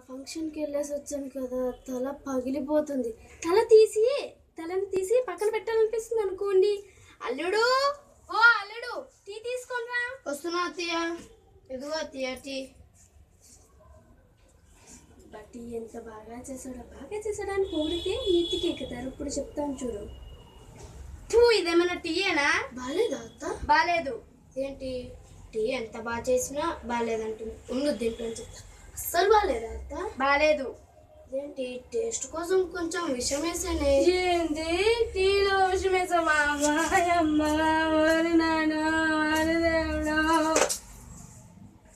ఫంక్షన్కి వెళ్ళేసి వచ్చాను కదా, తల పగిలిపోతుంది. తలని తీసి పక్కన పెట్టాలనిపిస్తుంది అనుకోండి. అల్లుడు, ఓ అల్లుడు, టీ తీసుకోనరా. వస్తున్నా అత్తయ్య. ఇదిగో అత్తయ్య టీ. టీ ఎంత బాగా చేశాడని పొగిడితే నెత్తికి ఎక్కుతారు. ఇప్పుడు చెప్తాను చూడు. ఇదేమైనా టీయేనా? బాగాలేదా అత్త? బాగాలేదు. ఏంటి టీ ఎంత బాగా చేసినా బాగాలేదంటుంది. ఉండు దీంట్లో చెప్తా. అస్సలు బాగాలేదా అత్త? బాగాలేదు. ఏంటి టేస్ట్ కోసం కొంచెం విషం వేసానే. ఏంటి టీలో విషం వేసావా?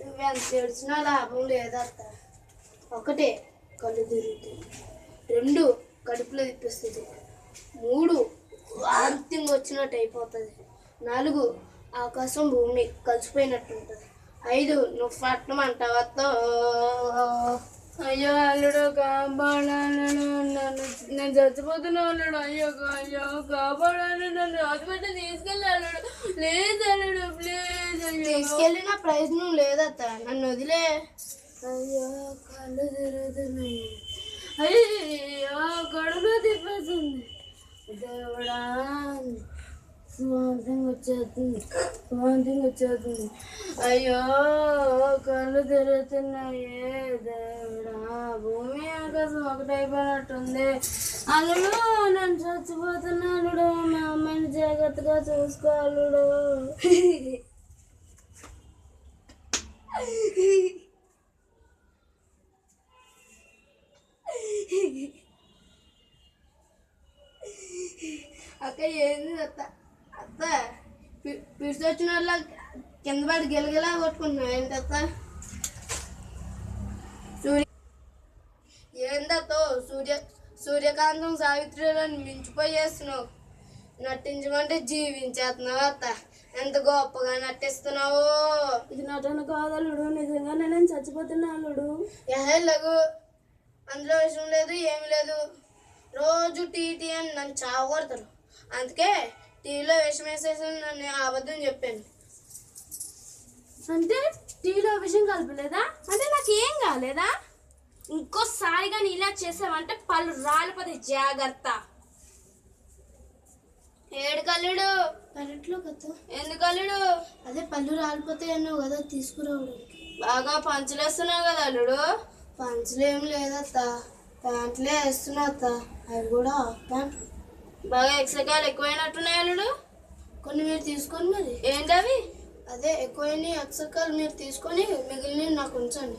నువ్వెంత తెలిసినా లాభం లేదత్త. ఒకటే కళ్ళు తిరుగుతుంది, 2 కడుపులో తిప్పిస్తుంది, 3 వాంతింగ్ వచ్చినట్టు అయిపోతుంది, 4 ఆకాశం భూమి కలిసిపోయినట్టు ఉంటుంది, 5 నువ్వు పట్నం అంటావా? అయ్యో అల్లుడు కాపాడాను, నేను చచ్చిపోతున్నా అల్లుడు. అయ్యో కాపాడాను, నన్ను హాస్పిటల్ తీసుకెళ్ళాడు. ప్లీజ్ అల్లుడు, ప్లీజ్. తీసుకెళ్ళిన ప్రయోజనం లేదత్త, నన్ను వదిలే. అయ్యో కళ్ళు తిరుగుతున్నాయి, అయ్యో కడుపులో తిప్పేస్తుంది. దేవుడా వాంతింగ్ వచ్చేస్తుంది. అయ్యో కళ్ళు తిరుగుతున్నాయే దేవుడా, భూమి ఆకాశం ఒకటైపోయినట్టుంది. అల్లుడు నన్ను చచ్చిపోతున్నాడు. మా అమ్మని జాగ్రత్తగా చూసుకోవాలడు. అక్క ఏంది అత్త? అత్త పిడిచి వచ్చిన వాళ్ళ కింద పడి గిలగిలా కొట్టుకుంటున్నావు ఏంటి అత్త? ఏందత్తో సూర్యకాంతం సావిత్రిలను మించిపోయేస్తున్నావు. నటించమంటే జీవించేస్తున్నావు అత్త. ఎంత గొప్పగా నటిస్తున్నావు. ఇది నటన కాదలుడు, నిజంగా నేను చచ్చిపోతున్నా అల్లుడు. లఘు, అందులో విషయం లేదు, ఏమి లేదు. రోజు టీ అని నన్ను చావగొడతారు. అందుకే టీలో విషం వేసేసి నన్ను అబద్ధం చెప్పాను. అంటే టీలో విషయం కలపలేదా? అంటే నాకేం కాలేదా? ఇంకోసారిగా నీ ఇలా చేసావంటే పళ్ళు రాలిపోతాయి, జాగ్రత్త. ఏడు కల్లుడు పెరట్లో కదా. ఎందుకు అల్లుడు? అదే పళ్ళు రాలిపోతాయి అన్నావు కదా, తీసుకురావడానికి. బాగా పంచులేస్తున్నావు కదా అల్లుడు. పంచులు ఏం లేదత్త, ప్యాంట్లే వేస్తున్నా అత్త. అవి కూడా ప్యాంట్లు బాగా ఎక్సకాయలు ఎక్కువైనట్టున్నాయి అల్లుడు. కొన్ని మీరు తీసుకొని మరి. ఏంటవి? అదే ఎక్కువైన ఎక్సకాయలు మీరు తీసుకొని మిగిలినవి నాకు ఉంచండి.